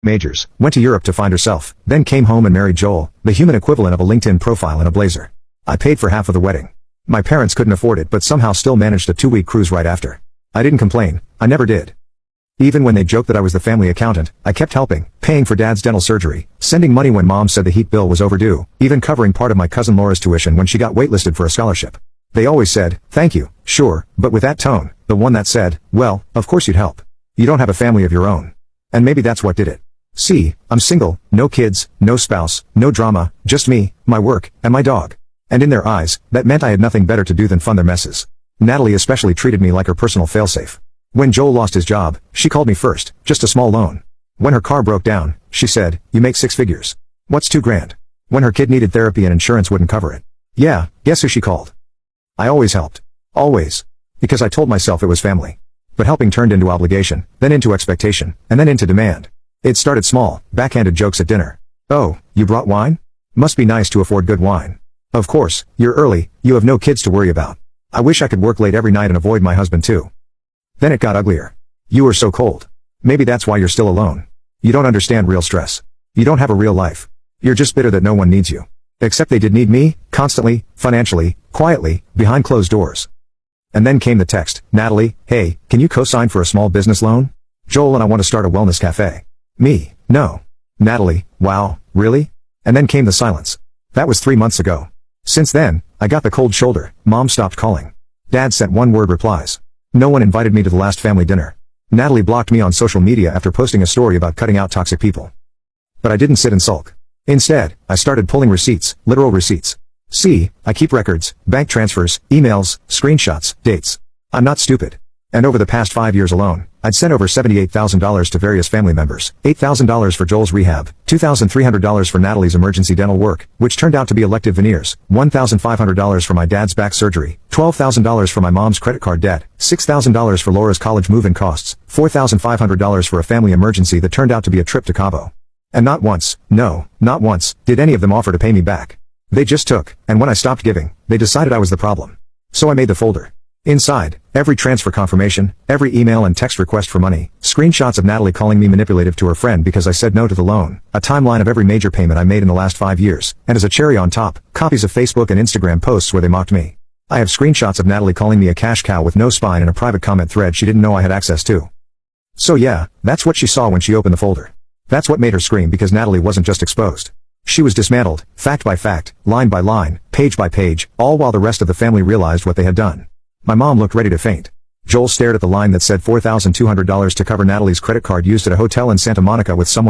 Majors, went to Europe to find herself, then came home and married Joel, the human equivalent of a LinkedIn profile and a blazer. I paid for half of the wedding. My parents couldn't afford it but somehow still managed a 2-week cruise right after. I didn't complain, I never did. Even when they joked that I was the family accountant, I kept helping, paying for Dad's dental surgery, sending money when Mom said the heat bill was overdue, even covering part of my cousin Laura's tuition when she got waitlisted for a scholarship. They always said, "Thank you, sure," but with that tone, the one that said, "Well, of course you'd help. You don't have a family of your own." And maybe that's what did it. See, I'm single, no kids, no spouse, no drama, just me, my work, and my dog. And in their eyes, that meant I had nothing better to do than fund their messes. Natalie especially treated me like her personal failsafe. When Joel lost his job, she called me first, just a small loan. When her car broke down, she said, "You make 6 figures. What's 2 grand?" When her kid needed therapy and insurance wouldn't cover it. Yeah, guess who she called? I always helped. Always. Because I told myself it was family. But helping turned into obligation, then into expectation, and then into demand. It started small, backhanded jokes at dinner. "Oh, you brought wine? Must be nice to afford good wine. Of course, you're early, you have no kids to worry about. I wish I could work late every night and avoid my husband too." Then it got uglier. "You are so cold. Maybe that's why you're still alone. You don't understand real stress. You don't have a real life. You're just bitter that no one needs you. Except they did need me, constantly, financially, quietly, behind closed doors." And then came the text, "Natalie, hey, can you co-sign for a small business loan? Joel and I want to start a wellness cafe." Me, no. Natalie, wow, really? And then came the silence. That was 3 months ago. Since then, I got the cold shoulder. Mom stopped calling. Dad sent one-word replies. No one invited me to the last family dinner. Natalie blocked me on social media after posting a story about cutting out toxic people. But I didn't sit and sulk. Instead, I started pulling receipts, literal receipts. See, I keep records, bank transfers, emails, screenshots, dates. I'm not stupid. And over the past 5 years alone, I'd sent over $78,000 to various family members, $8,000 for Joel's rehab, $2,300 for Natalie's emergency dental work, which turned out to be elective veneers, $1,500 for my dad's back surgery, $12,000 for my mom's credit card debt, $6,000 for Laura's college move-in costs, $4,500 for a family emergency that turned out to be a trip to Cabo. And not once, no, not once, did any of them offer to pay me back. They just took, and when I stopped giving, they decided I was the problem. So I made the folder. Inside, every transfer confirmation, every email and text request for money, screenshots of Natalie calling me manipulative to her friend because I said no to the loan, a timeline of every major payment I made in the last 5 years, and as a cherry on top, copies of Facebook and Instagram posts where they mocked me. I have screenshots of Natalie calling me a cash cow with no spine in a private comment thread she didn't know I had access to. So yeah, that's what she saw when she opened the folder. That's what made her scream because Natalie wasn't just exposed. She was dismantled, fact by fact, line by line, page by page, all while the rest of the family realized what they had done. My mom looked ready to faint. Joel stared at the line that said $4,200 to cover Natalie's credit card used at a hotel in Santa Monica with someone